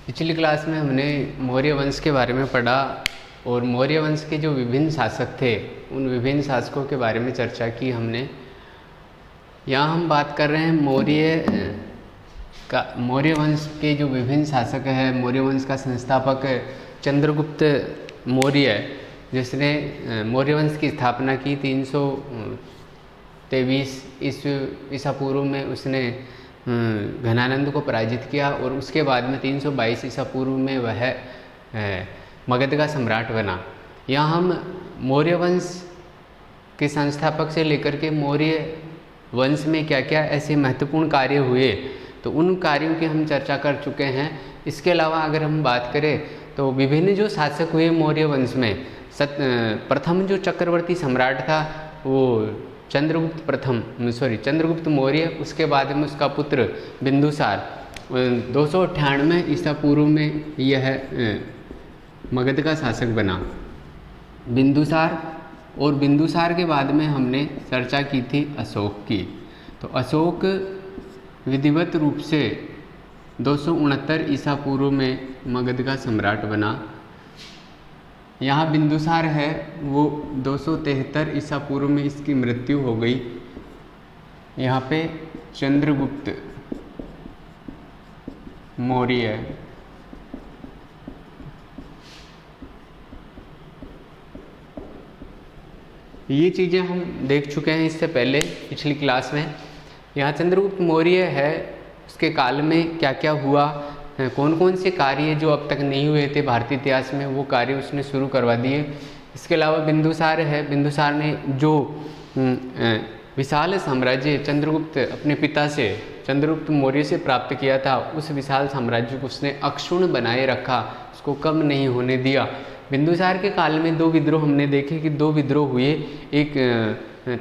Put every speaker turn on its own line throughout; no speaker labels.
पिछली क्लास में हमने मौर्य वंश के बारे में पढ़ा और मौर्य वंश के जो विभिन्न शासक थे उन विभिन्न शासकों के बारे में चर्चा की हमने। यहाँ हम बात कर रहे हैं मौर्य वंश के जो विभिन्न शासक हैं। मौर्य वंश का संस्थापक चंद्रगुप्त मौर्य, जिसने मौर्य वंश की स्थापना की 323 ईसा पूर्व में। उसने घनानंद को पराजित किया और उसके बाद में 322 ईसा पूर्व में वह मगध का सम्राट बना। यहाँ हम मौर्य वंश के संस्थापक से लेकर के मौर्य वंश में क्या क्या ऐसे महत्वपूर्ण कार्य हुए तो उन कार्यों की हम चर्चा कर चुके हैं। इसके अलावा अगर हम बात करें तो विभिन्न जो शासक हुए मौर्य वंश में, प्रथम जो चक्रवर्ती सम्राट था वो चंद्रगुप्त मौर्य। उसके बाद में उसका पुत्र बिंदुसार 298 ईसा पूर्व में यह मगध का शासक बना। बिंदुसार के बाद में हमने चर्चा की थी अशोक की। तो अशोक विधिवत रूप से 269 ईसा पूर्व में मगध का सम्राट बना। यहाँ बिंदुसार है वो 273 ईसा पूर्व में इसकी मृत्यु हो गई। यहाँ पे चंद्रगुप्त मौर्य ये चीज़ें हम देख चुके हैं इससे पहले पिछली क्लास में। यहाँ चंद्रगुप्त मौर्य है, उसके काल में क्या क्या हुआ, कौन कौन से कार्य जो अब तक नहीं हुए थे भारतीय इतिहास में, वो कार्य उसने शुरू करवा दिए। इसके अलावा बिंदुसार है, बिंदुसार ने जो विशाल साम्राज्य चंद्रगुप्त अपने पिता से चंद्रगुप्त मौर्य से प्राप्त किया था, उस विशाल साम्राज्य को उसने अक्षुण्ण बनाए रखा, उसको कम नहीं होने दिया। बिंदुसार के काल में 2 विद्रोह हमने देखे कि 2 विद्रोह हुए। एक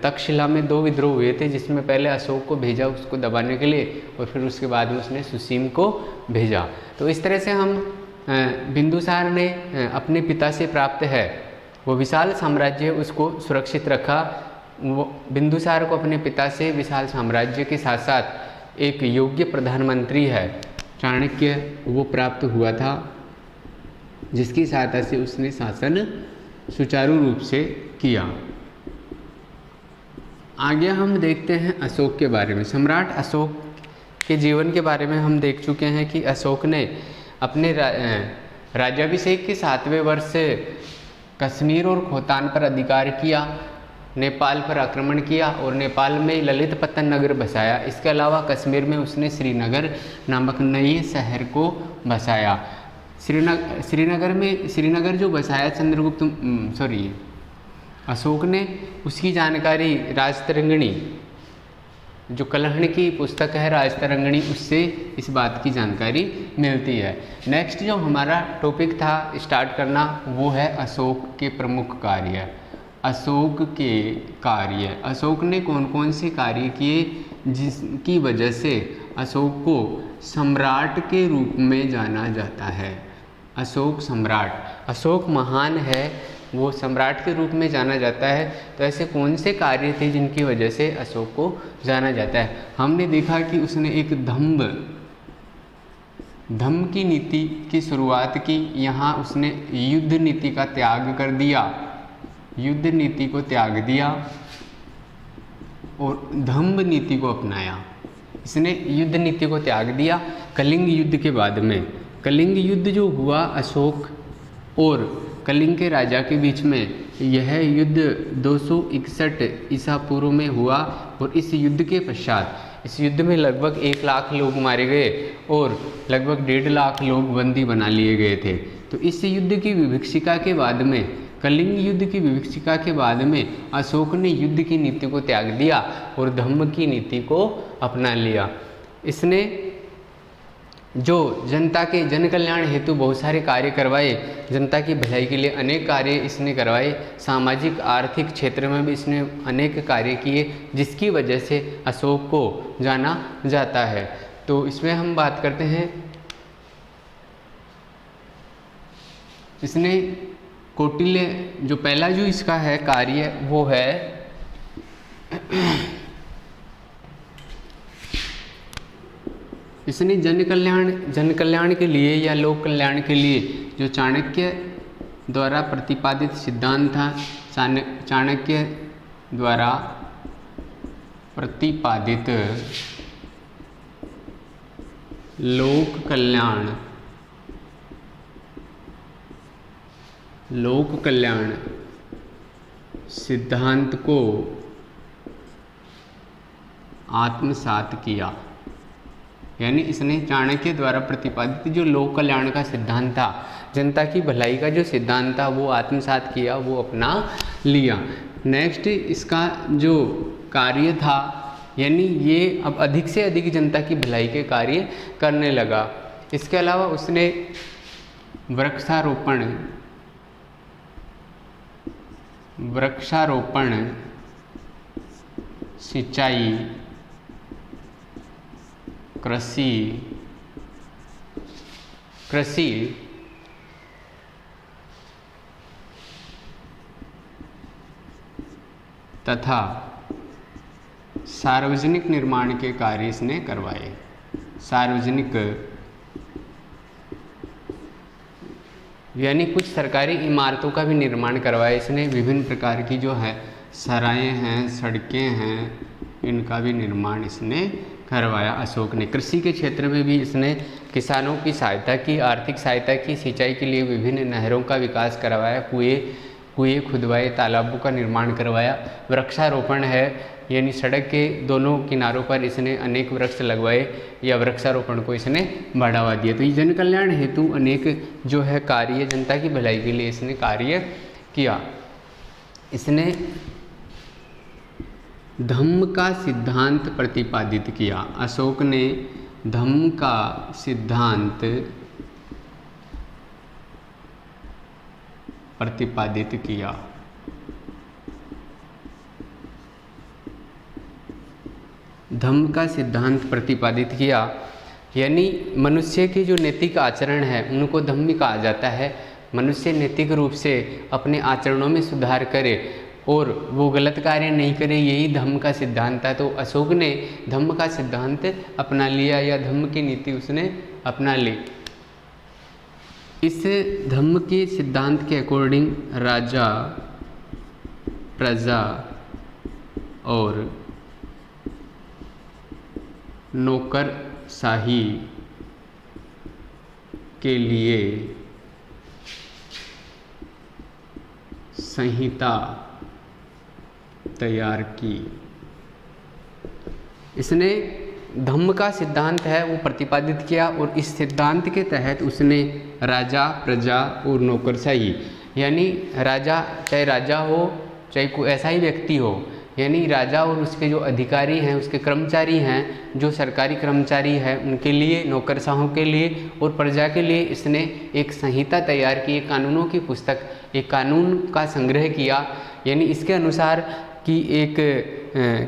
तक्षशिला में 2 विद्रोह हुए थे, जिसमें पहले अशोक को भेजा उसको दबाने के लिए और फिर उसके बाद में उसने सुसीम को भेजा। तो इस तरह से हम बिंदुसार ने अपने पिता से प्राप्त है वो विशाल साम्राज्य उसको सुरक्षित रखा। वो बिंदुसार को अपने पिता से विशाल साम्राज्य के साथ साथ एक योग्य प्रधानमंत्री है चाणक्य वो प्राप्त हुआ था, जिसकी सहायता से उसने शासन सुचारू रूप से किया। आगे हम देखते हैं अशोक के बारे में। सम्राट अशोक के जीवन के बारे में हम देख चुके हैं कि अशोक ने अपने राज्याभिषेक के 7वें वर्ष से कश्मीर और खोतान पर अधिकार किया, नेपाल पर आक्रमण किया और नेपाल में ललितपत्तन नगर बसाया। इसके अलावा कश्मीर में उसने श्रीनगर नामक नए शहर को बसाया। श्रीनगर जो बसाया अशोक ने, उसकी जानकारी राजतरंगिणी, जो कलहण की पुस्तक है राजतरंगिणी, उससे इस बात की जानकारी मिलती है। नेक्स्ट जो हमारा टॉपिक था स्टार्ट करना वो है अशोक के प्रमुख कार्य। अशोक के कार्य, अशोक ने कौन कौन से कार्य किए जिसकी वजह से अशोक को सम्राट के रूप में जाना जाता है। अशोक सम्राट, अशोक महान है, वो सम्राट के रूप में जाना जाता है। तो ऐसे कौन से कार्य थे जिनकी वजह से अशोक को जाना जाता है। हमने देखा कि उसने एक धम्म की नीति की शुरुआत की। यहाँ उसने युद्ध नीति का त्याग कर दिया, युद्ध नीति को त्याग दिया और धम्म नीति को अपनाया। इसने युद्ध नीति को त्याग दिया। कलिंग युद्ध के बाद में, कलिंग युद्ध जो हुआ अशोक और कलिंग के राजा के बीच में, यह युद्ध 261 ईसा पूर्व में हुआ और इस युद्ध के पश्चात इस युद्ध में लगभग 1 लाख लोग मारे गए और लगभग 1.5 लाख लोग बंदी बना लिए गए थे। तो इस युद्ध की विभीषिका के बाद में, कलिंग युद्ध की विभीषिका के बाद में अशोक ने युद्ध की नीति को त्याग दिया और धम्म की नीति को अपना लिया। इसने जो जनता के जन कल्याण हेतु बहुत सारे कार्य करवाए, जनता की भलाई के लिए अनेक कार्य इसने करवाए। सामाजिक आर्थिक क्षेत्र में भी इसने अनेक कार्य किए, जिसकी वजह से अशोक को जाना जाता है। तो इसमें हम बात करते हैं, इसने कौटिल्य जो पहला जो इसका है कार्य वो है इसने जन कल्याण के लिए या लोक कल्याण के लिए जो चाणक्य द्वारा प्रतिपादित सिद्धांत था, चाणक्य द्वारा प्रतिपादित लोक कल्याण सिद्धांत को आत्मसात किया। यानी इसने चाणक्य द्वारा प्रतिपादित जो लोक कल्याण का सिद्धांत था, जनता की भलाई का जो सिद्धांत था, वो आत्मसात किया, वो अपना लिया। नेक्स्ट इसका जो कार्य था, यानी ये अब अधिक से अधिक जनता की भलाई के कार्य करने लगा। इसके अलावा उसने वृक्षारोपण, सिंचाई, कृषि तथा सार्वजनिक निर्माण के कार्य इसने करवाए। सार्वजनिक यानी कुछ सरकारी इमारतों का भी निर्माण करवाया इसने। विभिन्न प्रकार की जो है सराएं हैं, सड़कें हैं, इनका भी निर्माण इसने करवाया अशोक ने। कृषि के क्षेत्र में भी इसने किसानों की सहायता की, आर्थिक सहायता की, सिंचाई के लिए विभिन्न नहरों का विकास करवाया, कुएं खुदवाए, तालाबों का निर्माण करवाया। वृक्षारोपण है, यानी सड़क के दोनों किनारों पर इसने अनेक वृक्ष लगवाए या वृक्षारोपण को इसने बढ़ावा दिया। तो ये जन कल्याण हेतु अनेक जो है कार्य, जनता की भलाई के लिए इसने कार्य किया। इसने धम्म का सिद्धांत प्रतिपादित किया। अशोक ने धम्म का सिद्धांत प्रतिपादित किया। धम्म का सिद्धांत प्रतिपादित किया, यानी मनुष्य के जो नैतिक आचरण है उनको धम्म कहा जाता है। मनुष्य नैतिक रूप से अपने आचरणों में सुधार करे और वो गलत कार्य नहीं करे, यही धम्म का सिद्धांत है। तो अशोक ने धम्म का सिद्धांत अपना लिया या धम्म की नीति उसने अपना ली। इस धम्म के सिद्धांत के अकॉर्डिंग राजा, प्रजा और नौकरशाही के लिए संहिता तैयार की। इसने धम्म का सिद्धांत है वो प्रतिपादित किया और इस सिद्धांत के तहत उसने राजा, प्रजा और नौकरशाही, यानी राजा, चाहे राजा हो चाहे कोई ऐसा ही व्यक्ति हो, यानी राजा और उसके जो अधिकारी हैं, उसके कर्मचारी हैं, जो सरकारी कर्मचारी हैं, उनके लिए, नौकरशाहों के लिए और प्रजा के लिए इसने एक संहिता तैयार की, एक कानूनों की पुस्तक, एक कानून का संग्रह किया। यानी इसके अनुसार कि एक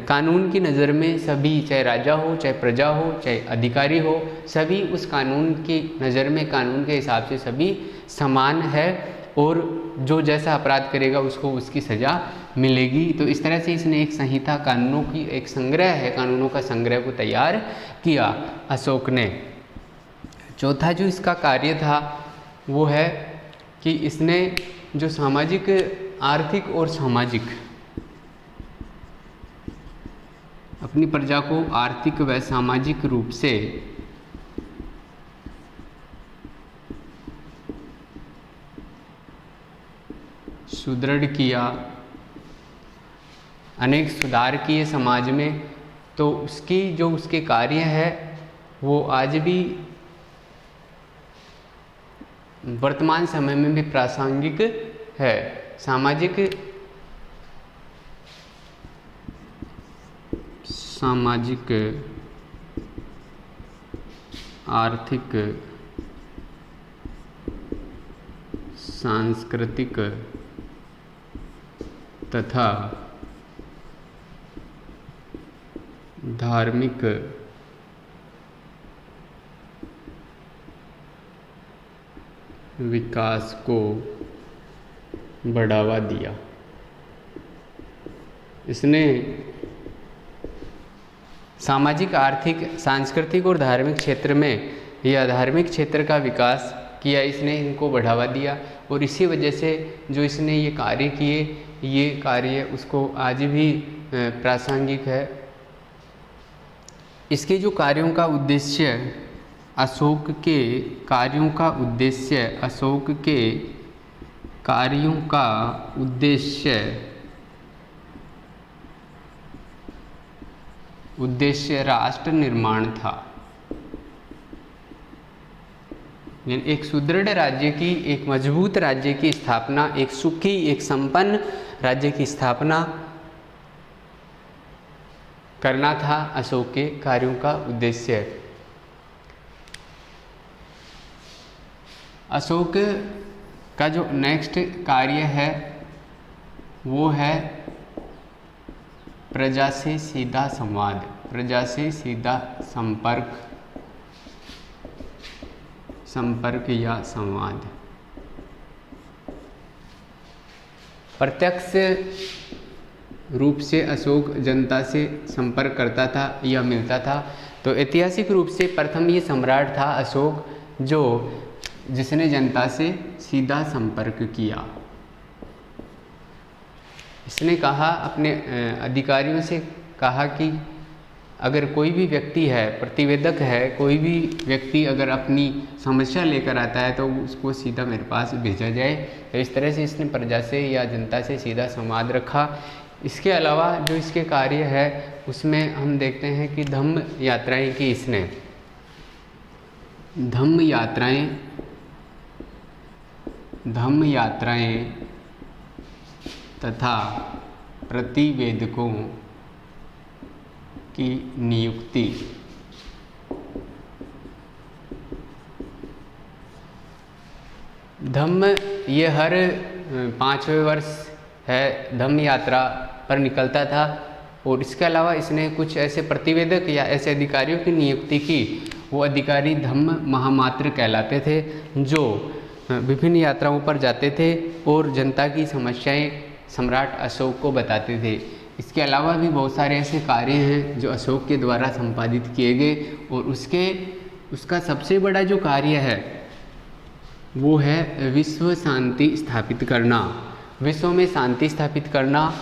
कानून की नज़र में सभी, चाहे राजा हो, चाहे प्रजा हो, चाहे अधिकारी हो, सभी उस कानून की नज़र में, कानून के हिसाब से सभी समान है और जो जैसा अपराध करेगा उसको उसकी सज़ा मिलेगी। तो इस तरह से इसने एक संहिता, कानूनों की एक संग्रह है, कानूनों का संग्रह को तैयार किया अशोक ने। चौथा जो इसका कार्य था वो है कि इसने जो सामाजिक, आर्थिक और सामाजिक, अपनी प्रजा को आर्थिक व सामाजिक रूप से सुदृढ़ किया, अनेक सुधार किए समाज में। तो उसकी जो उसके कार्य है वो आज भी वर्तमान समय में भी प्रासंगिक है। सामाजिक आर्थिक, सांस्कृतिक तथा धार्मिक विकास को बढ़ावा दिया। इसने सामाजिक, आर्थिक, सांस्कृतिक और धार्मिक क्षेत्र में या धार्मिक क्षेत्र का विकास किया इसने, इनको बढ़ावा दिया। और इसी वजह से जो इसने ये कार्य किए, ये कार्य उसको आज भी प्रासंगिक है। इसके जो कार्यों का उद्देश्य, अशोक के कार्यों का उद्देश्य, अशोक के कार्यों का उद्देश्य राष्ट्र निर्माण था। एक सुदृढ़ राज्य की, एक मजबूत राज्य की स्थापना, एक सुखी, एक संपन्न राज्य की स्थापना करना था अशोक के कार्यों का उद्देश्य। अशोक का जो नेक्स्ट कार्य है वो है प्रजा से सीधा संवाद, प्रजा से सीधा संपर्क या संवाद। प्रत्यक्ष रूप से अशोक जनता से संपर्क करता था या मिलता था। तो ऐतिहासिक रूप से प्रथम ये सम्राट था अशोक, जिसने जनता से सीधा संपर्क किया। इसने कहा, अपने अधिकारियों से कहा कि अगर कोई भी व्यक्ति है, प्रतिवेदक है, कोई भी व्यक्ति अगर अपनी समस्या लेकर आता है तो उसको सीधा मेरे पास भेजा जाए। तो इस तरह से इसने प्रजा से या जनता से सीधा संवाद रखा। इसके अलावा जो इसके कार्य है उसमें हम देखते हैं कि धम्म यात्राएं की इसने, धम्म यात्राएं तथा प्रतिवेदकों की नियुक्ति। धम्म ये हर 5वें वर्ष है धम्म यात्रा पर निकलता था। और इसके अलावा इसने कुछ ऐसे प्रतिवेदक या ऐसे अधिकारियों की नियुक्ति की, वो अधिकारी धम्म महामात्र कहलाते थे, जो विभिन्न यात्राओं पर जाते थे और जनता की समस्याएं सम्राट अशोक को बताते थे। इसके अलावा भी बहुत सारे ऐसे कार्य हैं जो अशोक के द्वारा संपादित किए गए। और उसका सबसे बड़ा जो कार्य है वो है विश्व शांति स्थापित करना, विश्व में शांति स्थापित करना,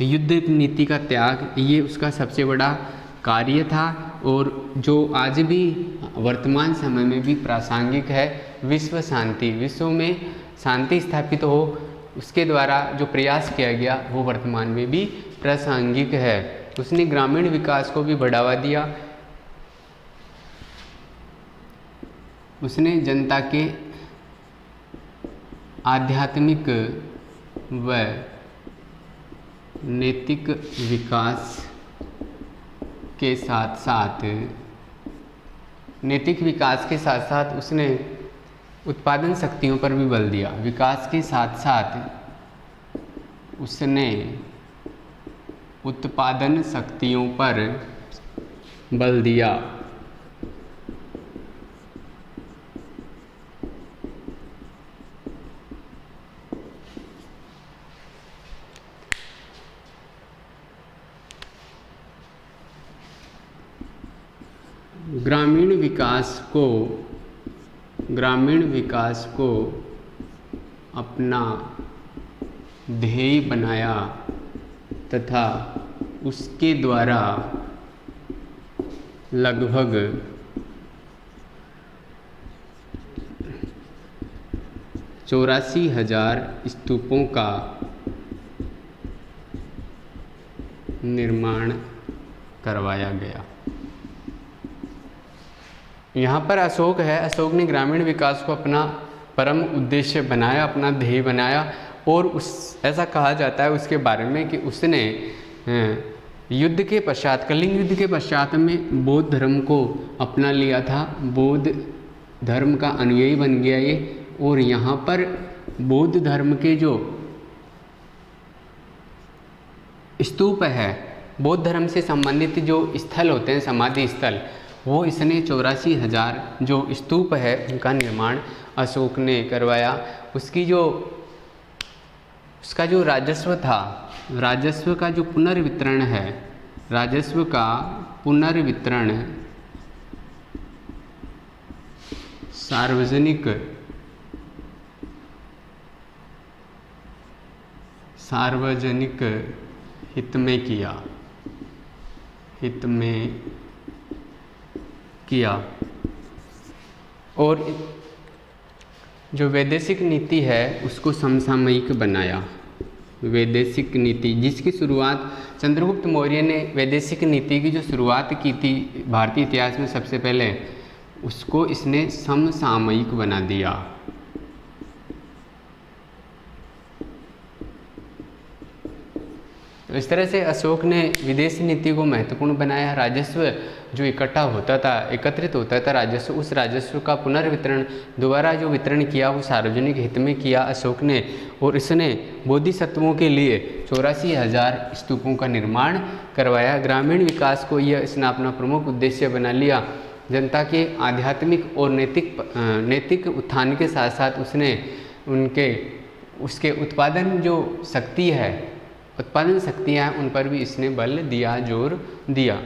युद्ध नीति का त्याग, ये उसका सबसे बड़ा कार्य था। और जो आज भी वर्तमान समय में भी प्रासंगिक है, विश्व शांति, विश्व में शांति स्थापित हो, उसके द्वारा जो प्रयास किया गया वो वर्तमान में भी प्रासंगिक है। उसने ग्रामीण विकास को भी बढ़ावा दिया। उसने जनता के आध्यात्मिक व नैतिक विकास के साथ साथ उसने उत्पादन शक्तियों पर भी बल दिया। विकास के साथ साथ उसने उत्पादन शक्तियों पर बल दिया। ग्रामीण विकास को अपना ध्येय बनाया तथा उसके द्वारा लगभग 84,000 स्तूपों का निर्माण करवाया गया। यहाँ पर अशोक है, अशोक ने ग्रामीण विकास को अपना परम उद्देश्य बनाया, अपना ध्येय बनाया। और ऐसा कहा जाता है उसके बारे में कि उसने युद्ध के पश्चात, कलिंग युद्ध के पश्चात में बौद्ध धर्म को अपना लिया था, बौद्ध धर्म का अनुयायी बन गया ये। और यहाँ पर बौद्ध धर्म के जो स्तूप है, बौद्ध धर्म से संबंधित जो स्थल होते हैं, समाधि स्थल, वो इसने 84,000 जो स्तूप है उनका निर्माण अशोक ने करवाया। उसका जो राजस्व था, राजस्व का जो पुनर्वितरण है, राजस्व का पुनर्वितरण सार्वजनिक हित में किया और जो वैदेशिक नीति है उसको समसामयिक बनाया। वैदेशिक नीति जिसकी शुरुआत चंद्रगुप्त मौर्य ने वैदेशिक नीति की जो शुरुआत की थी भारतीय इतिहास में सबसे पहले, उसको इसने समसामयिक बना दिया। तो इस तरह से अशोक ने विदेश नीति को महत्वपूर्ण बनाया। राजस्व जो इकट्ठा होता था, एकत्रित होता था राजस्व, उस राजस्व का पुनर्वितरण दोबारा जो वितरण किया वो सार्वजनिक हित में किया अशोक ने। और इसने बोधिसत्वों के लिए 84,000 स्तूपों का निर्माण करवाया। ग्रामीण विकास को यह इसने अपना प्रमुख उद्देश्य बना लिया। जनता के आध्यात्मिक और नैतिक उत्थान के साथ साथ उसने उसके उत्पादन शक्तियाँ हैं उन पर भी इसने बल दिया, जोर दिया।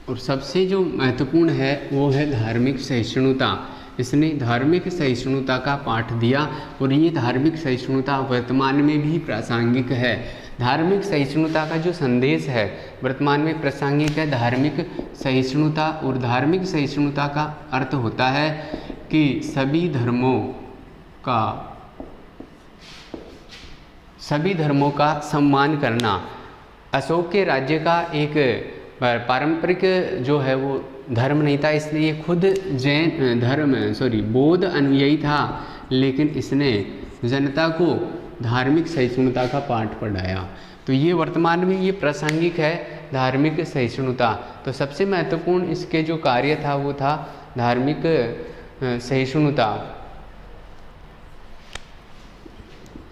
और सबसे जो महत्वपूर्ण है वो है धार्मिक सहिष्णुता। इसने धार्मिक सहिष्णुता का पाठ दिया और ये धार्मिक सहिष्णुता वर्तमान में भी प्रासंगिक है। धार्मिक सहिष्णुता का जो संदेश है वर्तमान में प्रासंगिक है। धार्मिक सहिष्णुता, और धार्मिक सहिष्णुता का अर्थ होता है कि सभी धर्मों का सम्मान करना। अशोक के राज्य का एक पारंपरिक जो है वो धर्म नहीं था, इसलिए खुद बौद्ध अनुयायी था, लेकिन इसने जनता को धार्मिक सहिष्णुता का पाठ पढ़ाया। तो ये वर्तमान में ये प्रासंगिक है, धार्मिक सहिष्णुता। तो सबसे महत्वपूर्ण इसके जो कार्य था वो था धार्मिक सहिष्णुता।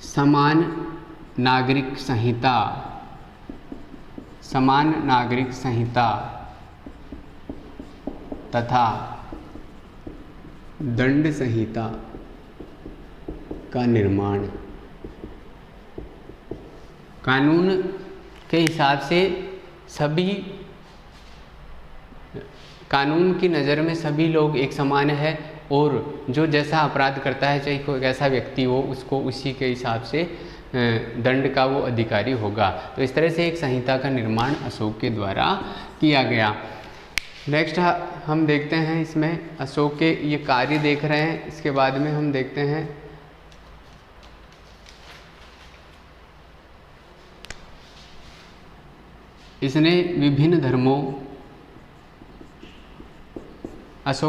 समान नागरिक संहिता तथा दंड संहिता का निर्माण। कानून के हिसाब से कानून की नज़र में सभी लोग एक समान है और जो जैसा अपराध करता है, चाहे कोई कैसा व्यक्ति हो, उसको उसी के हिसाब से दंड का वो अधिकारी होगा। तो इस तरह से एक संहिता का निर्माण अशोक के द्वारा किया गया। नेक्स्ट हम देखते हैं, इसमें अशोक के ये कार्य देख रहे हैं, इसके बाद में हम देखते हैं अशोक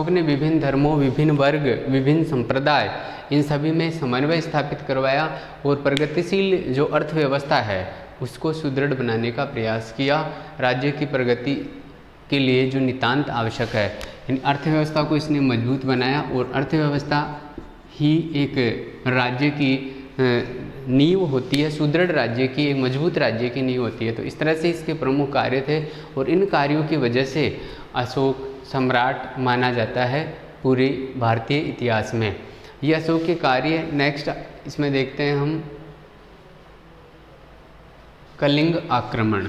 ने विभिन्न धर्मों, विभिन्न वर्ग, विभिन्न संप्रदाय, इन सभी में समन्वय स्थापित करवाया और प्रगतिशील जो अर्थव्यवस्था है उसको सुदृढ़ बनाने का प्रयास किया। राज्य की प्रगति के लिए जो नितांत आवश्यक है, इन अर्थव्यवस्था को इसने मजबूत बनाया और अर्थव्यवस्था ही एक राज्य की नींव होती है। सुदृढ़ राज्य की, एक मजबूत राज्य की नींव होती है। तो इस तरह से इसके प्रमुख कार्य थे और इन कार्यों की वजह से अशोक सम्राट माना जाता है पूरे भारतीय इतिहास में। ये अशोक के कार्य। नेक्स्ट इसमें देखते हैं हम कलिंग आक्रमण।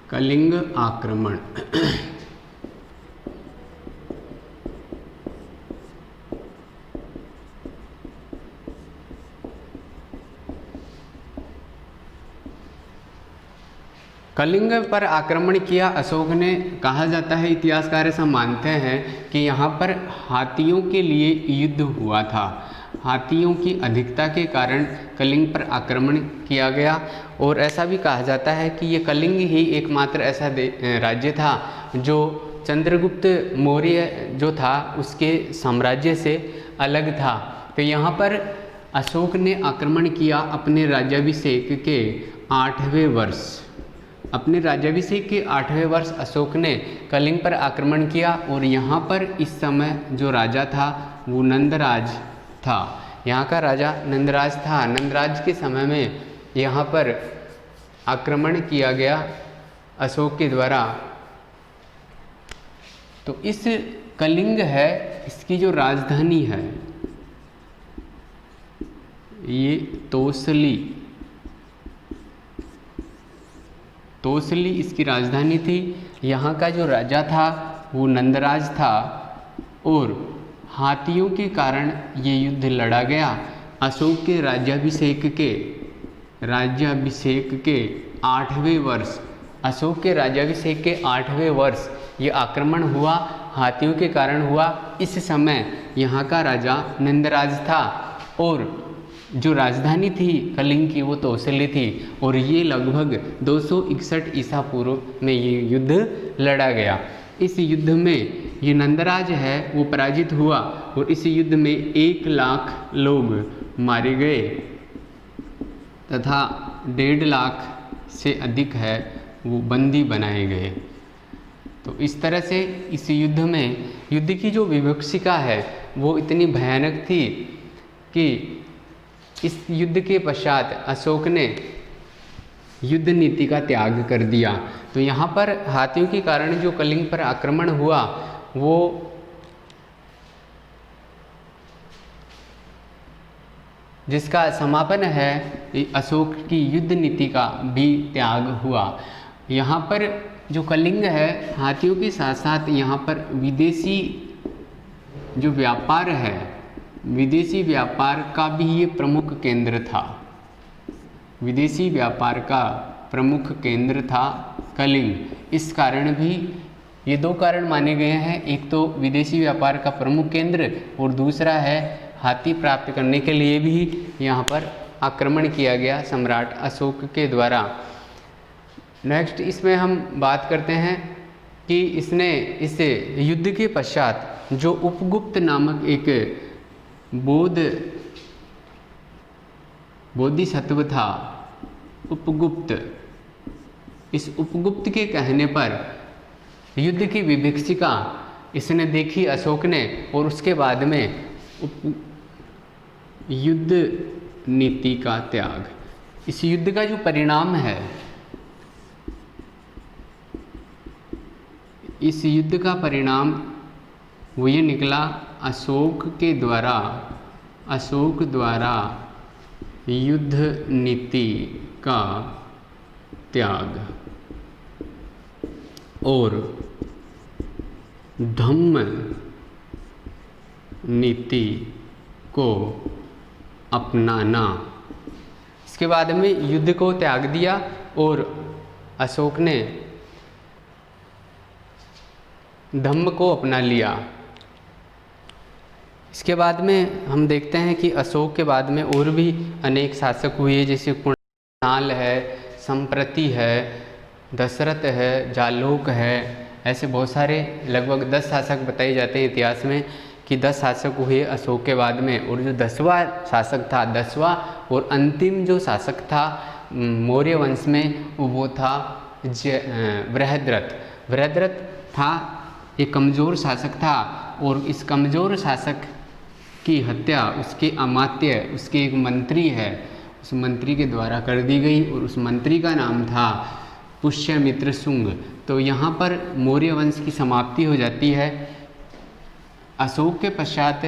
कलिंग आक्रमण कलिंग पर आक्रमण किया अशोक ने। कहा जाता है, इतिहासकार ऐसा मानते हैं कि यहाँ पर हाथियों के लिए युद्ध हुआ था। हाथियों की अधिकता के कारण कलिंग पर आक्रमण किया गया और ऐसा भी कहा जाता है कि ये कलिंग ही एकमात्र ऐसा राज्य था जो चंद्रगुप्त मौर्य जो था उसके साम्राज्य से अलग था। तो यहाँ पर अशोक ने आक्रमण किया अपने राज्याभिषेक के 8वें वर्ष। अपने राज्याभिषेक के 8वें वर्ष अशोक ने कलिंग पर आक्रमण किया और यहाँ पर इस समय जो राजा था वो नंदराज था। यहाँ का राजा नंदराज था। नंदराज के समय में यहाँ पर आक्रमण किया गया अशोक के द्वारा। तो इस कलिंग है, इसकी जो राजधानी है ये तोसली इसकी राजधानी थी। यहाँ का जो राजा था वो नंदराज था और हाथियों के कारण ये युद्ध लड़ा गया। अशोक के राज्याभिषेक के 8वें वर्ष, अशोक के राज्याभिषेक के 8वें वर्ष ये आक्रमण हुआ, हाथियों के कारण हुआ। इस समय यहाँ का राजा नंदराज था और जो राजधानी थी कलिंग की वो तोसली थी और ये लगभग 261 ईसा पूर्व में ये युद्ध लड़ा गया। इस युद्ध में ये नंदराज है वो पराजित हुआ और इस युद्ध में 1 लाख लोग मारे गए तथा 1.5 लाख से अधिक है वो बंदी बनाए गए। तो इस तरह से इस युद्ध में युद्ध की जो विभीषिका है वो इतनी भयानक थी कि इस युद्ध के पश्चात अशोक ने युद्ध नीति का त्याग कर दिया। तो यहाँ पर हाथियों के कारण जो कलिंग पर आक्रमण हुआ वो जिसका समापन है अशोक की युद्ध नीति का भी त्याग हुआ। यहाँ पर जो कलिंग है हाथियों के साथ साथ यहाँ पर विदेशी जो व्यापार है, विदेशी व्यापार का भी ये प्रमुख केंद्र था। विदेशी व्यापार का प्रमुख केंद्र था कलिंग। इस कारण भी ये 2 कारण माने गए हैं, एक तो विदेशी व्यापार का प्रमुख केंद्र और दूसरा है हाथी प्राप्त करने के लिए भी यहाँ पर आक्रमण किया गया सम्राट अशोक के द्वारा। नेक्स्ट इसमें हम बात करते हैं कि इसने इस युद्ध के पश्चात जो उपगुप्त नामक एक बोधिसत्व था, उपगुप्त, इस उपगुप्त के कहने पर युद्ध की विभीषिका इसने देखी अशोक ने और उसके बाद में युद्ध नीति का त्याग। इस युद्ध का जो परिणाम है, इस युद्ध का परिणाम वो ये निकला अशोक द्वारा युद्ध नीति का त्याग और धम्म नीति को अपनाना। इसके बाद में युद्ध को त्याग दिया और अशोक ने धम्म को अपना लिया। इसके बाद में हम देखते हैं कि अशोक के बाद में और भी अनेक शासक हुए, जैसे कुणाल है, संप्रति है, दशरथ है, जालोक है। ऐसे बहुत सारे लगभग 10 शासक बताए जाते हैं इतिहास में कि 10 शासक हुए अशोक के बाद में। और जो 10वां शासक था, 10वां और अंतिम जो शासक था मौर्य वंश में वो था बृहद्रथ। बृहद्रथ था एक कमज़ोर शासक था और इस कमज़ोर शासक की हत्या उसके अमात्य, उसके एक मंत्री है, उस मंत्री के द्वारा कर दी गई और उस मंत्री का नाम था पुष्यमित्र शुंग। तो यहाँ पर मौर्य वंश की समाप्ति हो जाती है। अशोक के पश्चात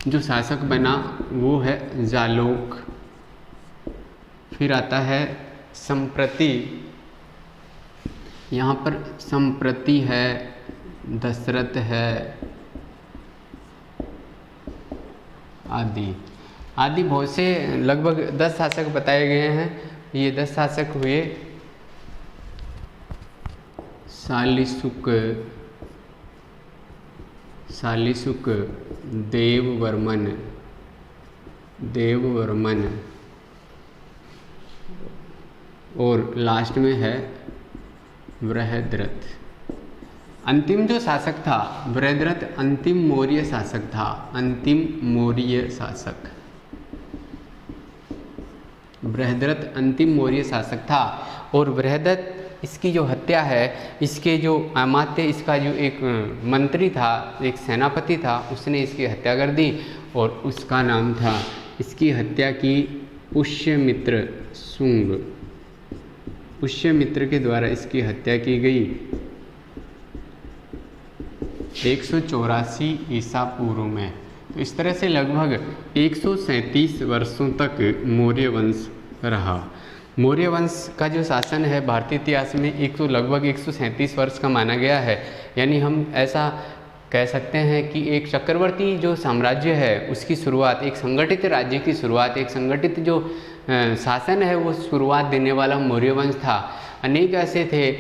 जो शासक बना वो है जालोक। फिर आता है संप्रति। यहाँ पर संप्रति है, दशरथ है, आदि बहुत से लगभग 10 शासक बताए गए हैं। ये 10 शासक हुए शालिशुक, देववर्मन और लास्ट में है बृहद्रथ। अंतिम जो शासक था बृहद्रथ अंतिम मौर्य शासक था, अंतिम मौर्य शासक। बृहद्रथ अंतिम मौर्य शासक था और बृहद्रथ इसकी जो हत्या है, इसके जो अमात्य, इसका जो एक मंत्री था, एक सेनापति था, उसने इसकी हत्या कर दी और उसका नाम था, इसकी हत्या की पुष्यमित्र शुंग। पुष्यमित्र के द्वारा इसकी हत्या की गई 184 ईसा पूर्व में। तो इस तरह से लगभग 137 वर्षों तक मौर्य वंश रहा। मौर्य वंश का जो शासन है भारतीय इतिहास में लगभग 137 वर्ष का माना गया है। यानी हम ऐसा कह सकते हैं कि एक चक्रवर्ती जो साम्राज्य है उसकी शुरुआत, एक संगठित राज्य की शुरुआत, एक संगठित जो शासन है वो शुरुआत देने वाला मौर्य वंश था। अनेक ऐसे थे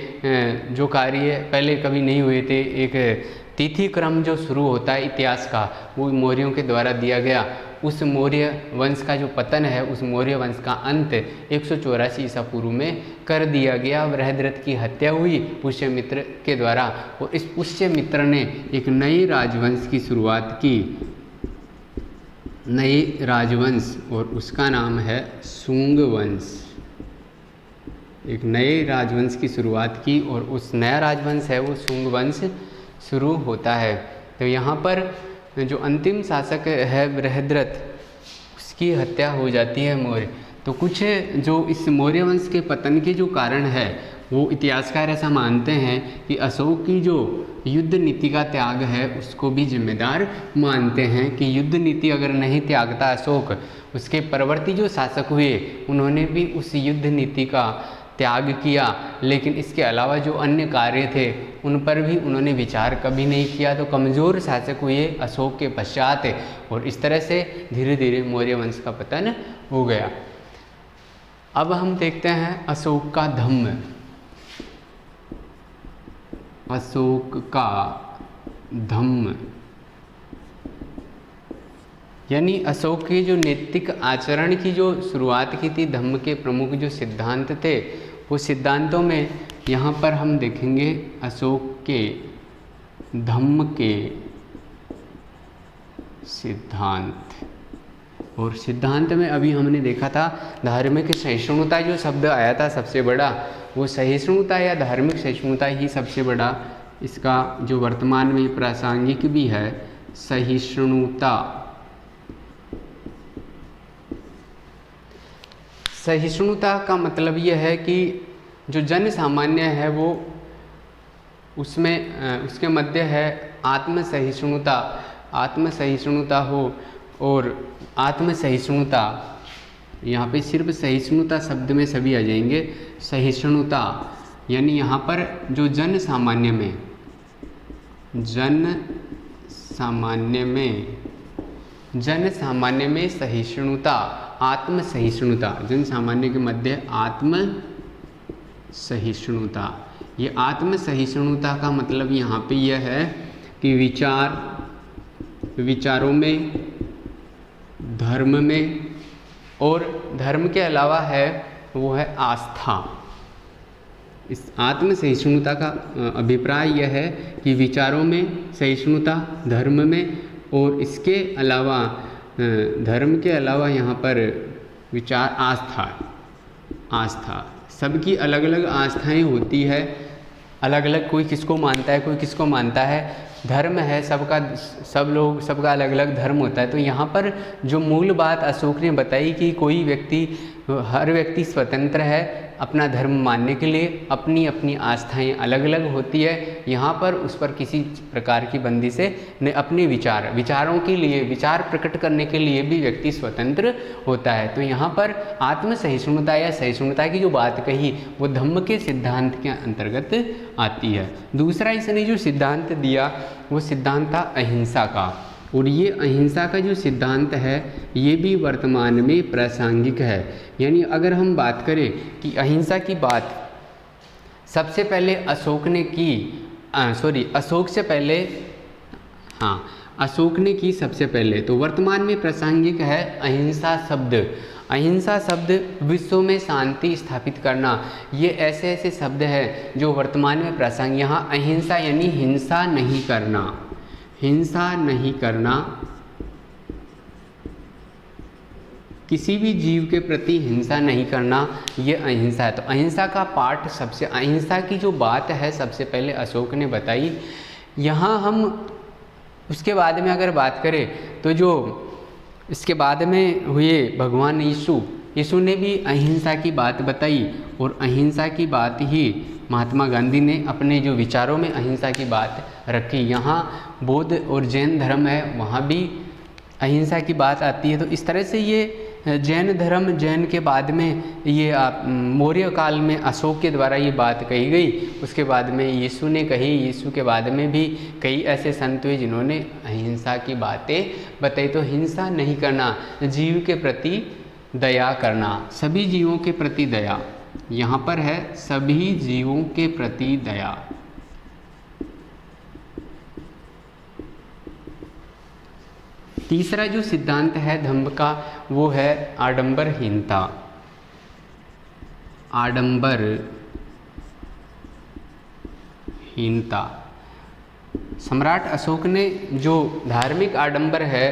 जो कार्य पहले कभी नहीं हुए थे। एक तिथि क्रम जो शुरू होता है इतिहास का, वो मौर्यों के द्वारा दिया गया। उस मौर्य वंश का जो पतन है, उस मौर्य वंश का अंत 184 ईसा पूर्व में कर दिया गया। बृहद्रथ की हत्या हुई पुष्यमित्र के द्वारा और इस पुष्यमित्र ने एक नए राजवंश की शुरुआत की, नए राजवंश, और उसका नाम है शुंग वंश। एक नए राजवंश की शुरुआत की और उस नया राजवंश है वो शुंग वंश शुरू होता है। तो यहाँ पर जो अंतिम शासक है बृहद्रथ, उसकी हत्या हो जाती है मौर्य। तो कुछ जो इस मौर्य वंश के पतन के जो कारण है वो इतिहासकार ऐसा मानते हैं कि अशोक की जो युद्ध नीति का त्याग है उसको भी जिम्मेदार मानते हैं कि युद्ध नीति अगर नहीं त्यागता अशोक, उसके परवर्ती जो शासक हुए उन्होंने भी उस युद्ध नीति का त्याग किया, लेकिन इसके अलावा जो अन्य कार्य थे उन पर भी उन्होंने विचार कभी नहीं किया। तो कमज़ोर शासक हुए अशोक के पश्चात और इस तरह से धीरे धीरे मौर्य वंश का पतन हो गया। अब हम देखते हैं अशोक का धम्म। अशोक का धम्म यानी अशोक के जो नैतिक आचरण की जो शुरुआत की थी, धम्म के प्रमुख जो सिद्धांत थे, वो सिद्धांतों में यहाँ पर हम देखेंगे अशोक के धम्म के सिद्धांत। और सिद्धांत में अभी हमने देखा था धार्मिक सहिष्णुता जो शब्द आया था सबसे बड़ा, वो सहिष्णुता या धार्मिक सहिष्णुता ही सबसे बड़ा इसका जो वर्तमान में प्रासंगिक भी है, सहिष्णुता। सहिष्णुता का मतलब यह है कि जो जन सामान्य है वो उसमें उसके मध्य है आत्मसहिष्णुता, आत्मसहिष्णुता हो। और आत्मसहिष्णुता, यहाँ पे सिर्फ सहिष्णुता शब्द में सभी आ जाएंगे। सहिष्णुता यानी यहाँ पर जो जन सामान्य में सहिष्णुता, आत्म सहिष्णुता, जन सामान्य के मध्य आत्म सहिष्णुता। ये आत्म सहिष्णुता का मतलब यहाँ पे यह है कि विचारों में, धर्म में, और धर्म के अलावा है वो है आस्था। इस आत्म सहिष्णुता का अभिप्राय यह है कि विचारों में सहिष्णुता, धर्म में, और इसके अलावा धर्म के अलावा यहाँ पर विचार आस्था। सबकी अलग अलग आस्थाएं होती है, अलग अलग, कोई किसको मानता है, कोई किसको मानता है। धर्म है सबका अलग अलग धर्म होता है। तो यहाँ पर जो मूल बात अशोक ने बताई कि हर व्यक्ति स्वतंत्र है अपना धर्म मानने के लिए, अपनी अपनी आस्थाएं अलग अलग होती है। यहाँ पर उस पर किसी प्रकार की बंदी से ने अपने विचारों के लिए, विचार प्रकट करने के लिए भी व्यक्ति स्वतंत्र होता है। तो यहाँ पर आत्म सहिष्णुता या सहिष्णुता की जो बात कही वो धम्म के सिद्धांत के अंतर्गत आती है। दूसरा इसने जो सिद्धांत दिया वो सिद्धांत था अहिंसा का, और ये अहिंसा का जो सिद्धांत है ये भी वर्तमान में प्रासंगिक है। यानी अगर हम बात करें कि अहिंसा की बात सबसे पहले अशोक ने की, अशोक ने की सबसे पहले, तो वर्तमान में प्रासंगिक है अहिंसा शब्द। अहिंसा शब्द विश्व में शांति स्थापित करना, ये ऐसे ऐसे शब्द हैं जो वर्तमान में प्रासंगिक। यहाँ अहिंसा यानी हिंसा नहीं करना, हिंसा नहीं करना, किसी भी जीव के प्रति हिंसा नहीं करना, ये अहिंसा है। तो अहिंसा का पाठ सबसे, अहिंसा की जो बात है सबसे पहले अशोक ने बताई। यहाँ हम उसके बाद में अगर बात करें तो जो इसके बाद में हुए भगवान यीशु ने भी अहिंसा की बात बताई, और अहिंसा की बात ही महात्मा गांधी ने अपने जो विचारों में अहिंसा की बात रखी। यहाँ बौद्ध और जैन धर्म है, वहाँ भी अहिंसा की बात आती है। तो इस तरह से ये जैन धर्म, जैन के बाद में ये मौर्य काल में अशोक के द्वारा ये बात कही गई। उसके बाद में यीशु ने कही, यीशु के बाद में भी कई ऐसे संत हुए जिन्होंने अहिंसा की बातें बताई। तो हिंसा नहीं करना, जीव के प्रति दया करना, सभी जीवों के प्रति दया, यहाँ पर है सभी जीवों के प्रति दया। तीसरा जो सिद्धांत है धम्म का वो है आडंबरहीनता। आडंबरहीनता, सम्राट अशोक ने जो धार्मिक आडंबर है,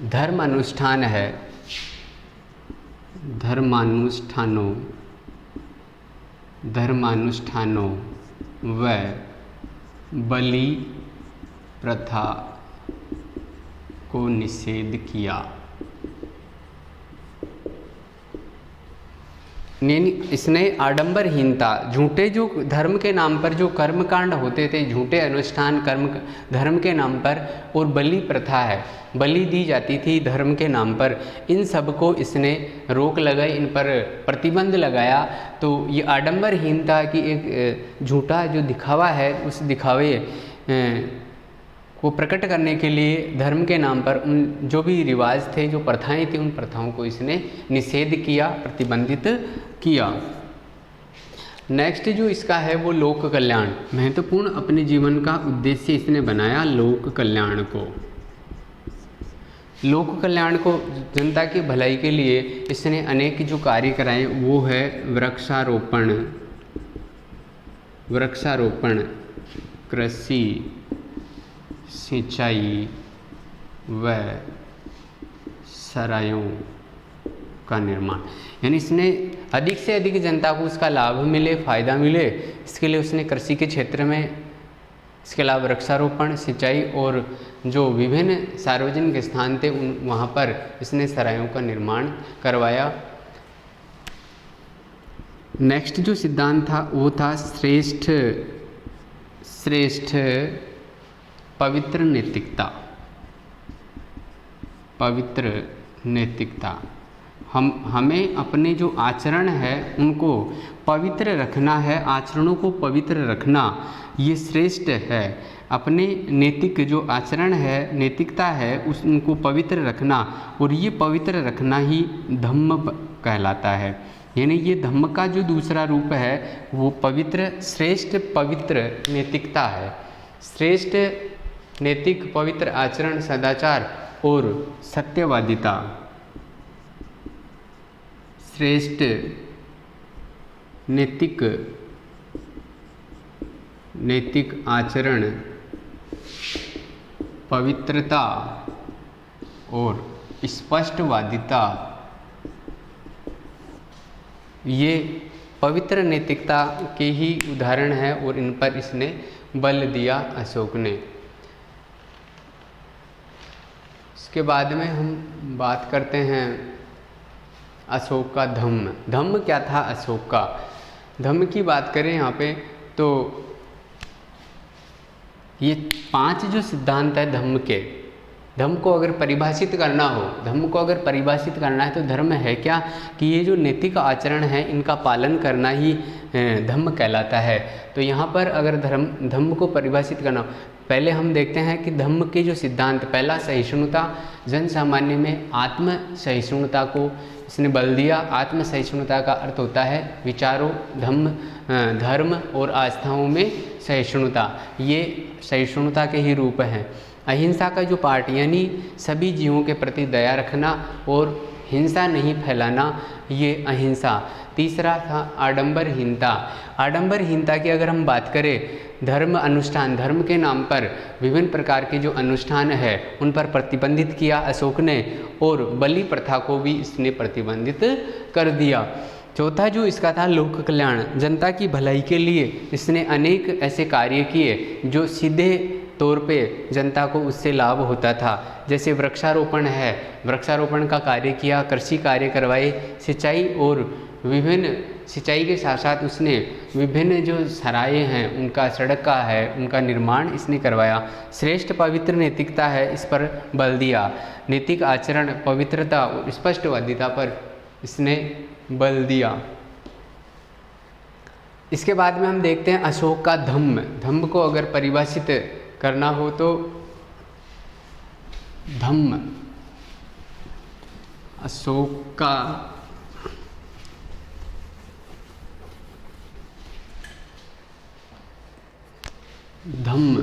धर्म अनुष्ठान है, धर्मानुष्ठानों व बलि प्रथा को निषेध किया। इसने आडंबरहीनता, झूठे जो धर्म के नाम पर जो कर्मकांड होते थे, झूठे अनुष्ठान कर्म धर्म के नाम पर, और बलि प्रथा है, बलि दी जाती थी धर्म के नाम पर, इन सब को इसने रोक लगाई, इन पर प्रतिबंध लगाया। तो ये आडंबरहीनता की एक झूठा जो दिखावा है, उस दिखावे को प्रकट करने के लिए धर्म के नाम पर उन जो भी रिवाज थे, जो प्रथाएं थी, उन प्रथाओं को इसने निषेध किया, प्रतिबंधित किया। नेक्स्ट जो इसका है वो लोक कल्याण, महत्वपूर्ण अपने जीवन का उद्देश्य इसने बनाया लोक कल्याण को। लोक कल्याण को, जनता की भलाई के लिए इसने अनेक जो कार्य कराए वो है वृक्षारोपण, कृषि, सिंचाई व सरायों का निर्माण। यानी इसने अधिक से अधिक जनता को उसका लाभ मिले, फायदा मिले, इसके लिए उसने कृषि के क्षेत्र में, इसके अलावा वृक्षारोपण, सिंचाई और जो विभिन्न सार्वजनिक स्थान थे उन वहाँ पर इसने सरायों का निर्माण करवाया। नेक्स्ट जो सिद्धांत था वो था श्रेष्ठ पवित्र नैतिकता। हमें अपने जो आचरण है उनको पवित्र रखना है, आचरणों को पवित्र रखना ये श्रेष्ठ है। अपने नैतिक जो आचरण है, नैतिकता है, उनको पवित्र रखना, और ये पवित्र रखना ही धम्म कहलाता है। यानी ये धम्म का जो दूसरा रूप है वो पवित्र, श्रेष्ठ पवित्र नैतिकता है। श्रेष्ठ नैतिक पवित्र आचरण, सदाचार और सत्यवादिता। श्रेष्ठ नैतिक आचरण, पवित्रता और स्पष्टवादिता, ये पवित्र नैतिकता के ही उदाहरण है और इन पर इसने बल दिया अशोक ने। इसके बाद में हम बात करते हैं अशोक का धम्म। धम्म क्या था अशोक का? धम्म की बात करें यहाँ पे तो ये 5 जो सिद्धांत है धम्म के, धम्म को अगर परिभाषित करना हो, धम्म को अगर परिभाषित करना है तो धर्म है क्या कि ये जो नैतिक आचरण है इनका पालन करना ही धम्म कहलाता है। तो यहाँ पर अगर धम्म को परिभाषित करना, पहले हम देखते हैं कि धम्म के जो सिद्धांत, पहला सहिष्णुता, जन सामान्य में आत्म सहिष्णुता को इसने बल दिया। आत्म सहिष्णुता का अर्थ होता है विचारों, धर्म और आस्थाओं में सहिष्णुता, ये सहिष्णुता के ही रूप हैं। अहिंसा का जो पार्ट यानी सभी जीवों के प्रति दया रखना और हिंसा नहीं फैलाना, ये अहिंसा। तीसरा था आडंबरहीनता। आडंबरहीनता की अगर हम बात करें, धर्म अनुष्ठान, धर्म के नाम पर विभिन्न प्रकार के जो अनुष्ठान है उन पर प्रतिबंधित किया अशोक ने, और बलि प्रथा को भी इसने प्रतिबंधित कर दिया। चौथा जो इसका था लोक कल्याण, जनता की भलाई के लिए इसने अनेक ऐसे कार्य किए जो सीधे तौर पे जनता को उससे लाभ होता था। जैसे वृक्षारोपण है, वृक्षारोपण का कार्य किया, कृषि कार्य करवाए, सिंचाई और विभिन्न सिंचाई के साथ साथ उसने विभिन्न जो सराय हैं उनका, सड़क का है उनका निर्माण इसने करवाया। श्रेष्ठ पवित्र नैतिकता है, इस पर बल दिया। नैतिक आचरण, पवित्रता और स्पष्टवादिता पर इसने बल दिया। इसके बाद में हम देखते हैं अशोक का धम्म। धम्म को अगर परिभाषित करना हो तो धम्म, अशोक का धम्म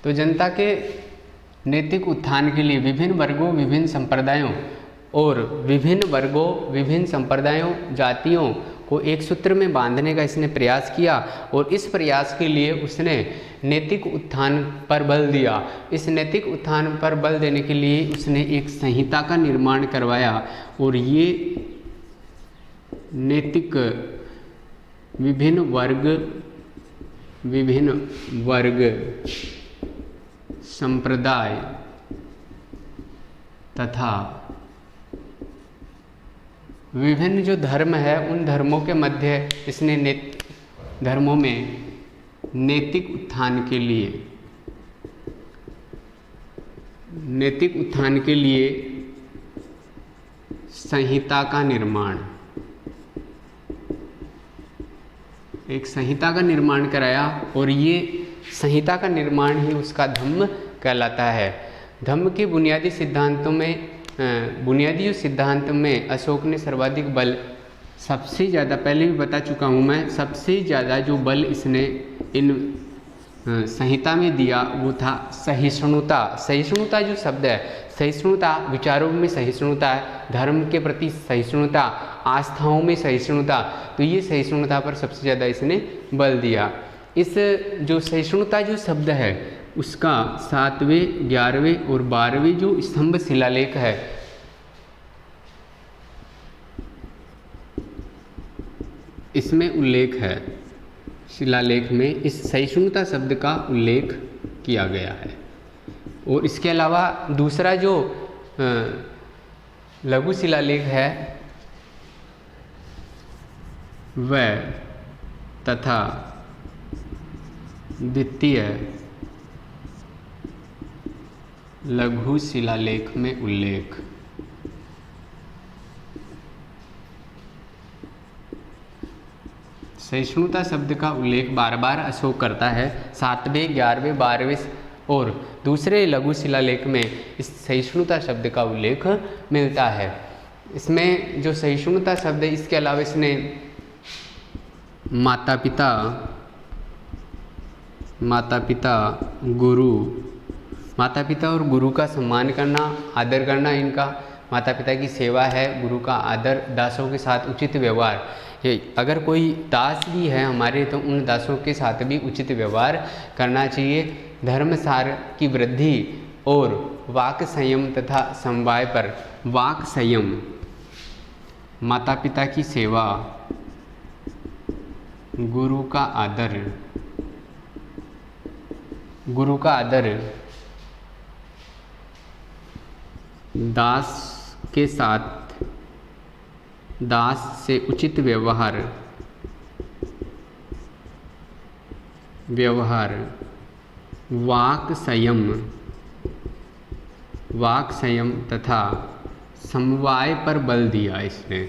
तो जनता के नैतिक उत्थान के लिए विभिन्न वर्गों, विभिन्न संप्रदायों और विभिन्न संप्रदायों, जातियों को एक सूत्र में बांधने का इसने प्रयास किया, और इस प्रयास के लिए उसने नैतिक उत्थान पर बल दिया। इस नैतिक उत्थान पर बल देने के लिए उसने एक संहिता का निर्माण करवाया, और ये नैतिक विभिन्न वर्ग, संप्रदाय तथा विभिन्न जो धर्म है उन धर्मों के मध्य इसने धर्मों में नैतिक उत्थान के लिए संहिता का निर्माण, एक संहिता का निर्माण कराया, और ये संहिता का निर्माण ही उसका धम्म कहलाता है। धम्म के बुनियादी सिद्धांत में अशोक ने सर्वाधिक बल, सबसे ज़्यादा, पहले भी बता चुका हूँ मैं, सबसे ज़्यादा जो बल इसने इन संहिता में दिया वो था सहिष्णुता। सहिष्णुता जो शब्द है, सहिष्णुता, विचारों में सहिष्णुता है, धर्म के प्रति सहिष्णुता, आस्थाओं में सहिष्णुता, तो ये सहिष्णुता पर सबसे ज़्यादा इसने बल दिया। इस जो सहिष्णुता जो शब्द है उसका 7वें, 11वें और 12वें जो स्तंभ शिलालेख है, इसमें उल्लेख है, शिलालेख में इस सहिष्णुता शब्द का उल्लेख किया गया है। और इसके अलावा दूसरा जो लघु शिलालेख है वह तथा द्वितीय लघु शिलालेख में उल्लेख, सहिष्णुता शब्द का उल्लेख बार बार अशोक करता है। 7वें, 11वें, 12वें और दूसरे लघु शिलालेख में इस सहिष्णुता शब्द का उल्लेख मिलता है। इसमें जो सहिष्णुता शब्द है, इसके अलावा इसने माता पिता और गुरु का सम्मान करना, आदर करना, इनका माता पिता की सेवा है, गुरु का आदर, दासों के साथ उचित व्यवहार। ये अगर कोई दास भी है हमारे तो उन दासों के साथ भी उचित व्यवहार करना चाहिए। धर्मसार की वृद्धि और वाक संयम तथा समवाय पर, वाक संयम, माता पिता की सेवा, गुरु का आदर, दास से उचित व्यवहार, वाक संयम तथा समवाय पर बल दिया इसने।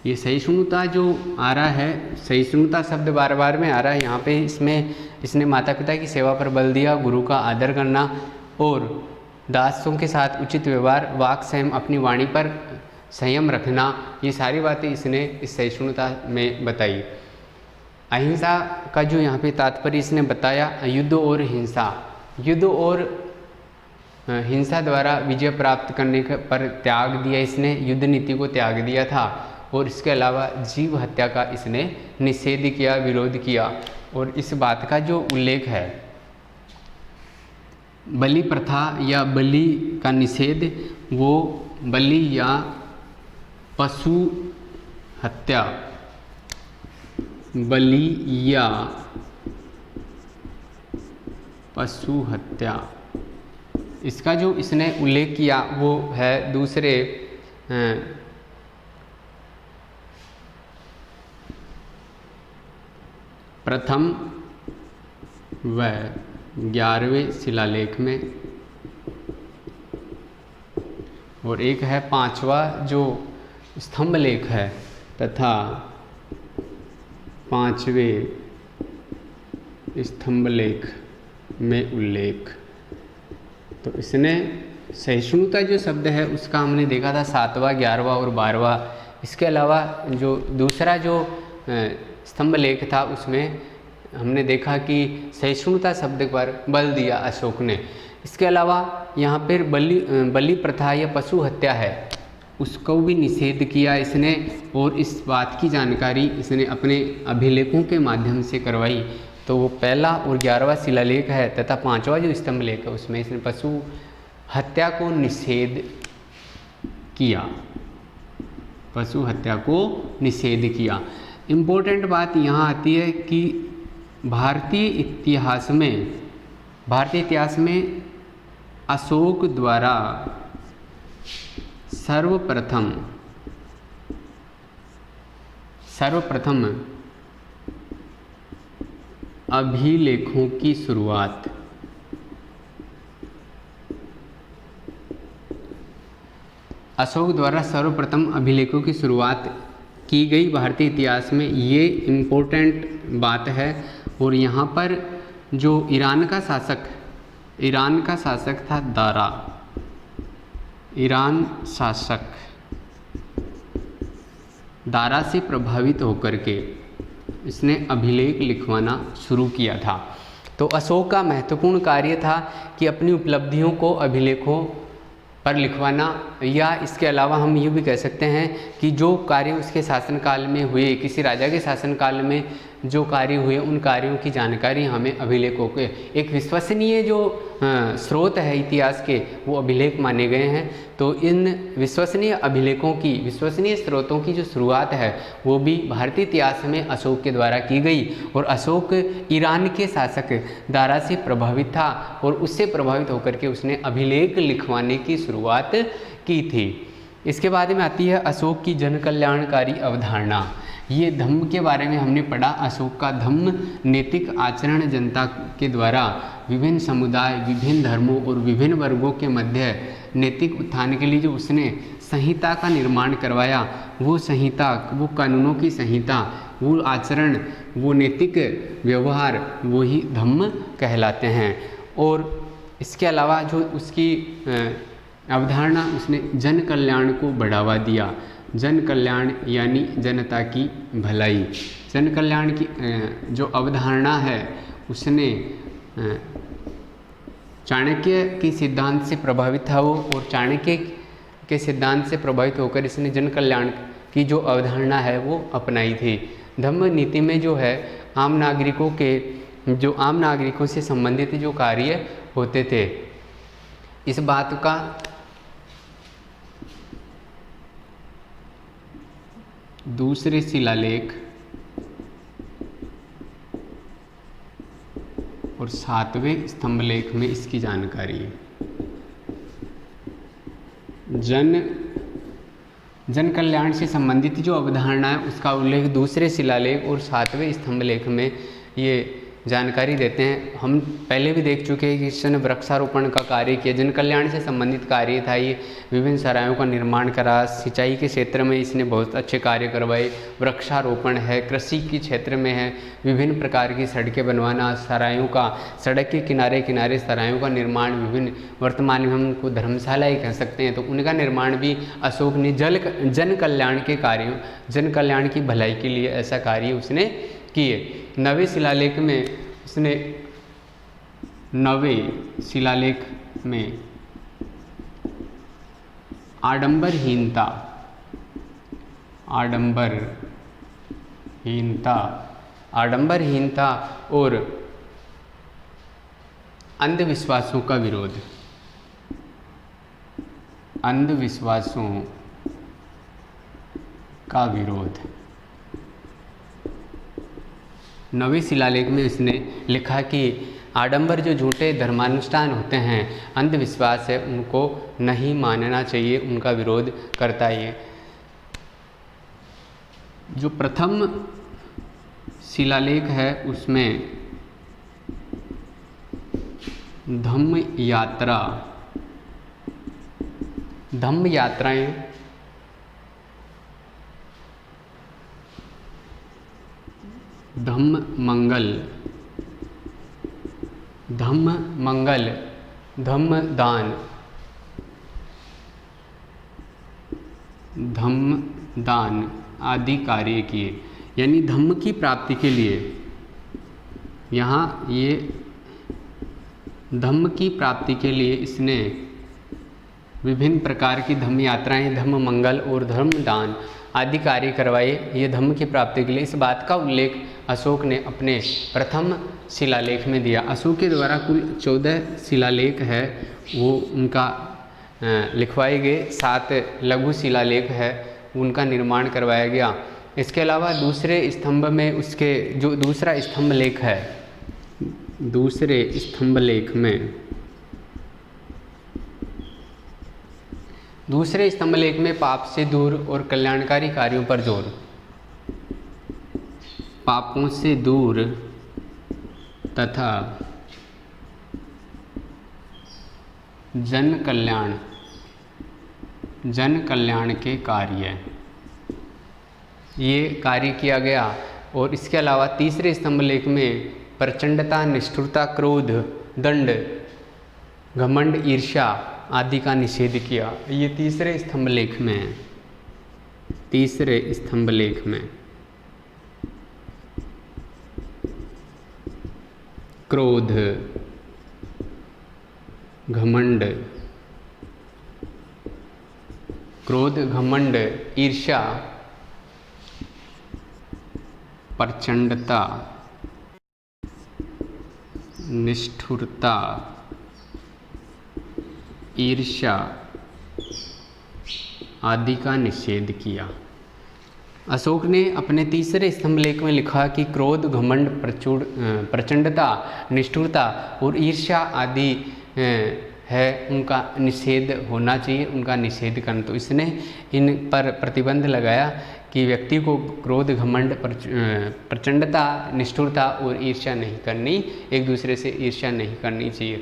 ये सहिष्णुता जो आ रहा है, सहिष्णुता शब्द बार बार में आ रहा है यहाँ पे, इसमें इसने माता पिता की सेवा पर बल दिया, गुरु का आदर करना और दासों के साथ उचित व्यवहार, वाक संयम, अपनी वाणी पर संयम रखना, ये सारी बातें इसने इस सहिष्णुता में बताई। अहिंसा का जो यहाँ पे तात्पर्य इसने बताया, युद्ध और हिंसा, युद्ध और हिंसा द्वारा विजय प्राप्त करने पर त्याग दिया इसने, युद्ध नीति को त्याग दिया था। और इसके अलावा जीव हत्या का इसने निषेध किया, विरोध किया। और इस बात का जो उल्लेख है, बलि प्रथा या बलि का निषेध, वो बलि या पशु हत्या, बलि या पशु हत्या, इसका जो इसने उल्लेख किया वो है दूसरे प्रथम व 11वें शिलालेख में, और एक है 5वां जो स्तंभ लेख है तथा 5वें स्तंभ लेख में उल्लेख। तो इसने सहिष्णुता जो शब्द है उसका हमने देखा था 7वां, 11वां और 12वां। इसके अलावा जो दूसरा जो स्तंभ लेख था उसमें हमने देखा कि सहिष्णुता शब्द पर बल दिया अशोक ने। इसके अलावा यहाँ पर बलि प्रथा या पशु हत्या है उसको भी निषेध किया इसने, और इस बात की जानकारी इसने अपने अभिलेखों के माध्यम से करवाई। तो वो पहला और 11वां शिलालेख है तथा 5वां जो स्तंभ लेख है उसमें इसने पशु हत्या को निषेध किया, पशु हत्या को निषेध किया। इम्पोर्टेंट बात यहाँ आती है कि भारतीय इतिहास में अशोक द्वारा सर्वप्रथम अभिलेखों की शुरुआत अशोक द्वारा सर्वप्रथम अभिलेखों की शुरुआत की गई भारतीय इतिहास में, ये इम्पोर्टेंट बात है। और यहाँ पर जो ईरान का शासक था दारा, ईरान शासक दारा से प्रभावित होकर के इसने अभिलेख लिखवाना शुरू किया था। तो अशोक का महत्वपूर्ण कार्य था कि अपनी उपलब्धियों को अभिलेखों पर लिखवाना, या इसके अलावा हम ये भी कह सकते हैं कि जो कार्य उसके शासनकाल में हुए, किसी राजा के शासनकाल में जो कार्य हुए उन कार्यों की जानकारी हमें अभिलेखों के एक विश्वसनीय जो स्रोत है इतिहास के वो अभिलेख माने गए हैं। तो इन विश्वसनीय स्रोतों की जो शुरुआत है वो भी भारतीय इतिहास में अशोक के द्वारा की गई। और अशोक ईरान के शासक दारा से प्रभावित था और उससे प्रभावित होकर के उसने अभिलेख लिखवाने की शुरुआत की थी। इसके बाद में आती है अशोक की जन कल्याणकारी अवधारणा। ये धम्म के बारे में हमने पढ़ा। अशोक का धम्म नैतिक आचरण जनता के द्वारा विभिन्न समुदाय, विभिन्न धर्मों और विभिन्न वर्गों के मध्य नैतिक उत्थान के लिए जो उसने संहिता का निर्माण करवाया, वो संहिता, वो कानूनों की संहिता, वो आचरण, वो नैतिक व्यवहार, वो ही धम्म कहलाते हैं। और इसके अलावा जो उसकी अवधारणा, उसने जन कल्याण को बढ़ावा दिया। जन कल्याण यानी जनता की भलाई, जन कल्याण की जो अवधारणा है उसने चाणक्य के सिद्धांत से प्रभावित था वो, और चाणक्य के सिद्धांत से प्रभावित होकर इसने जन कल्याण की जो अवधारणा है वो अपनाई थी। धम्म नीति में जो है आम नागरिकों से संबंधित जो कार्य होते थे, इस बात का दूसरे शिलालेख और 7वें स्तंभ लेख में इसकी जानकारी है। जन कल्याण से संबंधित जो अवधारणा है उसका उल्लेख दूसरे शिलालेख और 7वें स्तंभ लेख में ये जानकारी देते हैं। हम पहले भी देख चुके हैं कि इसने वृक्षारोपण का कार्य किया, जन कल्याण से संबंधित कार्य था ये। विभिन्न सरायों का निर्माण करा, सिंचाई के क्षेत्र में इसने बहुत अच्छे कार्य करवाए, वृक्षारोपण है, कृषि के क्षेत्र में है, विभिन्न प्रकार की सड़कें बनवाना, सरायों का, सड़क के किनारे किनारे सरायों का निर्माण, विभिन्न वर्तमान में हम उनको धर्मशालाएँ कह सकते हैं, तो उनका निर्माण भी अशोक ने जन कल्याण के कार्यों, जन कल्याण की भलाई के लिए ऐसा कार्य उसने किए। नवे शिलालेख में उसने नवे शिलालेख में आडंबरहीनता और अंधविश्वासों का विरोध, अंधविश्वासों का विरोध नवे शिलालेख में उसने लिखा कि आडंबर जो झूठे धर्मानुष्ठान होते हैं, अंधविश्वास है, उनको नहीं मानना चाहिए, उनका विरोध करता है। जो प्रथम शिलालेख है उसमें धम्म यात्राएं धम्म मंगल, धम्म दान आदि कार्य किए। यानी धम्म की प्राप्ति के लिए, यहाँ ये धम्म की प्राप्ति के लिए इसने विभिन्न प्रकार की धम्म यात्राएं, धम्म मंगल और धर्म दान आदि कार्य करवाए। ये धम्म की प्राप्ति के लिए, इस बात का उल्लेख अशोक ने अपने प्रथम शिलालेख में दिया। अशोक के द्वारा कुल 14 शिलालेख है, वो उनका लिखवाए गए। 7 लघु शिलालेख है, उनका निर्माण करवाया गया। इसके अलावा दूसरे स्तंभ में उसके जो दूसरा स्तंभ लेख है, दूसरे स्तंभ लेख में पाप से दूर और कल्याणकारी कार्यों पर जोर, पापों से दूर तथा जन कल्याण के कार्य, ये कार्य किया गया। और इसके अलावा तीसरे स्तंभ लेख में प्रचंडता, निष्ठुरता, क्रोध, दंड, घमंड, ईर्ष्या आदि का निषेध किया। ये तीसरे स्तंभ लेख में क्रोध, घमंड, ईर्ष्या, प्रचंडता, निष्ठुरता, ईर्ष्या आदि का निषेध किया। अशोक ने अपने तीसरे स्तंभ लेख में लिखा कि क्रोध, घमंड, प्रचंडता, निष्ठुरता और ईर्ष्या आदि है, उनका निषेध होना चाहिए, उनका निषेध करना। तो इसने इन पर प्रतिबंध लगाया कि व्यक्ति को क्रोध, घमंड, प्रचंडता, निष्ठुरता और ईर्ष्या नहीं करनी, एक दूसरे से ईर्ष्या नहीं करनी चाहिए।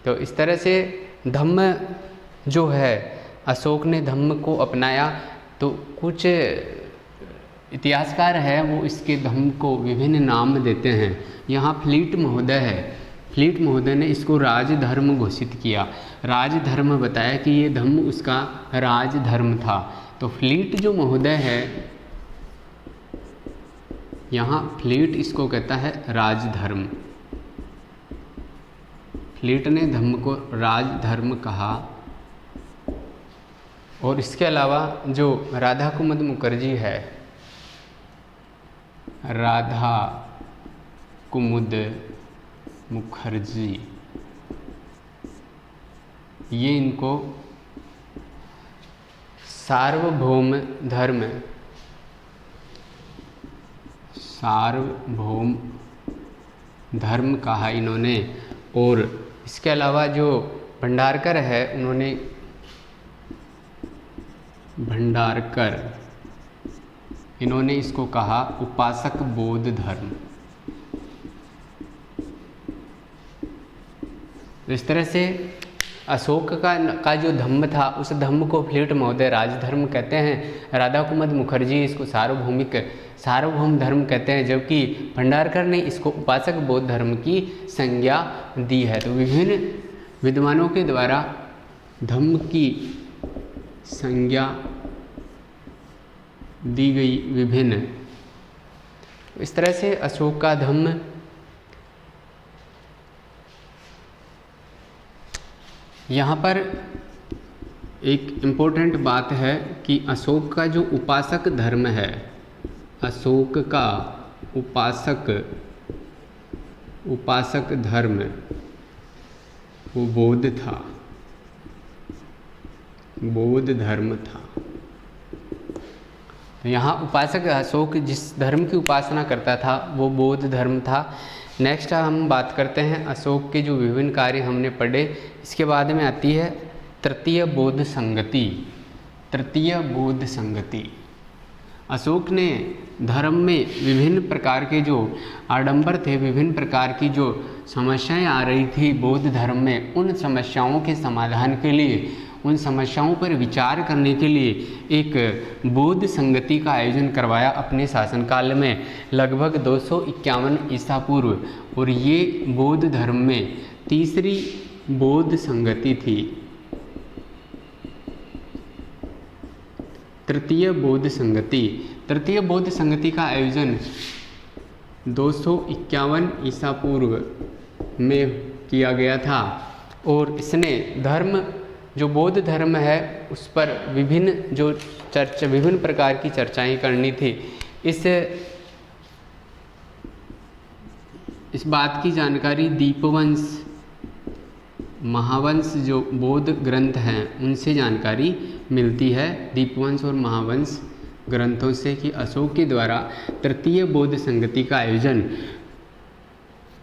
तो इस तरह से धम्म जो है, अशोक ने धम्म को अपनाया। तो कुछ इतिहासकार है वो इसके धम्म को विभिन्न नाम देते हैं। यहाँ फ्लीट महोदय है, फ्लीट महोदय ने इसको राजधर्म घोषित किया, राजधर्म बताया कि ये धम्म उसका राजधर्म था। तो फ्लीट जो महोदय है, यहाँ फ्लीट इसको कहता है राजधर्म। फ्लीट ने धम्म को राजधर्म कहा। और इसके अलावा जो राधा कुमुद मुखर्जी है, राधा कुमुद मुखर्जी, ये इनको सार्वभौम धर्म कहा इन्होंने। और इसके अलावा जो भंडारकर है, उन्होंने इन्होंने इसको कहा उपासक बौद्ध धर्म। इस तरह से अशोक का जो धम्म था, उस धम्म को फ्लीट महोदय राजधर्म कहते हैं। राधा कुमुद मुखर्जी इसको सार्वभौम धर्म कहते हैं, जबकि भंडारकर ने इसको उपासक बौद्ध धर्म की संज्ञा दी है। तो विभिन्न विद्वानों के द्वारा धम्म की संज्ञा दी गई विभिन्न इस तरह से अशोक का धम्म यहाँ पर एक इम्पोर्टेंट बात है कि अशोक का जो उपासक धर्म है, अशोक का उपासक धर्म वो बौद्ध था, बौद्ध धर्म था। यहाँ उपासक अशोक जिस धर्म की उपासना करता था वो बौद्ध धर्म था। नेक्स्ट हम बात करते हैं अशोक के जो विभिन्न कार्य हमने पढ़े, इसके बाद में आती है तृतीय बौद्ध संगति। तृतीय बौद्ध संगति, अशोक ने धर्म में विभिन्न प्रकार के जो आडंबर थे, विभिन्न प्रकार की जो समस्याएं आ रही थी बौद्ध धर्म में, उन समस्याओं के समाधान के लिए, उन समस्याओं पर विचार करने के लिए एक बौद्ध संगति का आयोजन करवाया अपने शासनकाल में लगभग 251 ईसा पूर्व। और ये बौद्ध धर्म में तीसरी बौद्ध संगति थी, तृतीय बौद्ध संगति। तृतीय बौद्ध संगति का आयोजन 251 ईसा पूर्व में किया गया था और इसने धर्म जो बौद्ध धर्म है उस पर विभिन्न प्रकार की चर्चाएं करनी थी। इस बात की जानकारी दीपवंश, महावंश जो बौद्ध ग्रंथ हैं उनसे जानकारी मिलती है, दीपवंश और महावंश ग्रंथों से, कि अशोक के द्वारा तृतीय बौद्ध संगति का आयोजन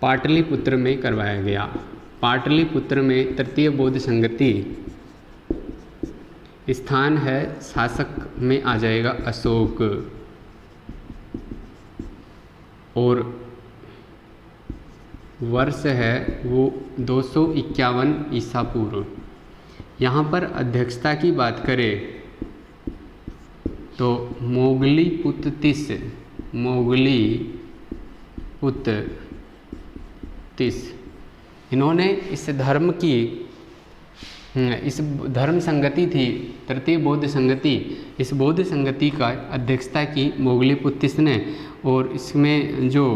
पाटलिपुत्र में करवाया गया। पाटलिपुत्र में तृतीय बौद्ध संगति स्थान है, शासक में आ जाएगा अशोक, और वर्ष है वो 251 ईसा पूर्व। यहाँ पर अध्यक्षता की बात करें तो मोगलीपुत्तिस इन्होंने इस धर्म संगति थी तृतीय बौद्ध संगति, इस बौद्ध संगति का अध्यक्षता की मोगलीपुत्तिस ने। और इसमें जो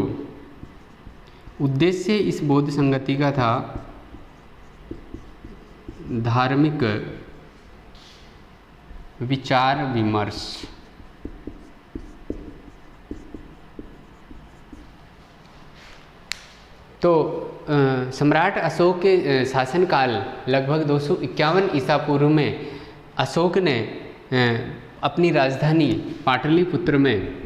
उद्देश्य इस बौद्ध संगति का था धार्मिक विचार विमर्श। तो सम्राट अशोक के शासनकाल लगभग 251 ईसा पूर्व में अशोक ने अपनी राजधानी पाटलिपुत्र में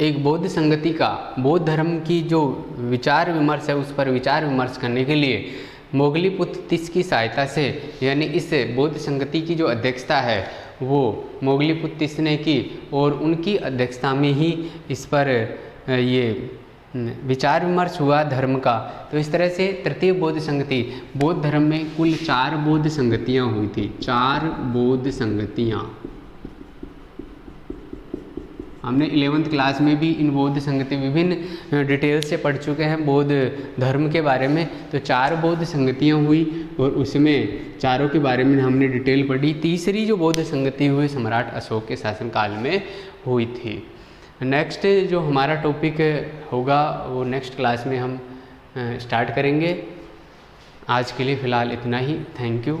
एक बौद्ध संगति का, बौद्ध धर्म की जो विचार विमर्श है उस पर विचार विमर्श करने के लिए मोगलीपुत्तिस की सहायता से, यानी इस बौद्ध संगति की जो अध्यक्षता है वो मोगलीपुत्तिस ने की और उनकी अध्यक्षता में ही इस पर ये विचार विमर्श हुआ धर्म का। तो इस तरह से तृतीय बौद्ध संगति, बौद्ध धर्म में कुल 4 बौद्ध संगतियाँ हुई थी, 4 बौद्ध संगतियाँ। हमने 11th क्लास में भी इन बौद्ध संगति विभिन्न डिटेल से पढ़ चुके हैं बौद्ध धर्म के बारे में। तो 4 बौद्ध संगतियाँ हुई और उसमें चारों के बारे में हमने डिटेल पढ़ी। तीसरी जो बौद्ध संगति हुई सम्राट अशोक के शासनकाल में हुई थी। नेक्स्ट जो हमारा टॉपिक होगा वो नेक्स्ट क्लास में हम स्टार्ट करेंगे। आज के लिए फ़िलहाल इतना ही। Thank you.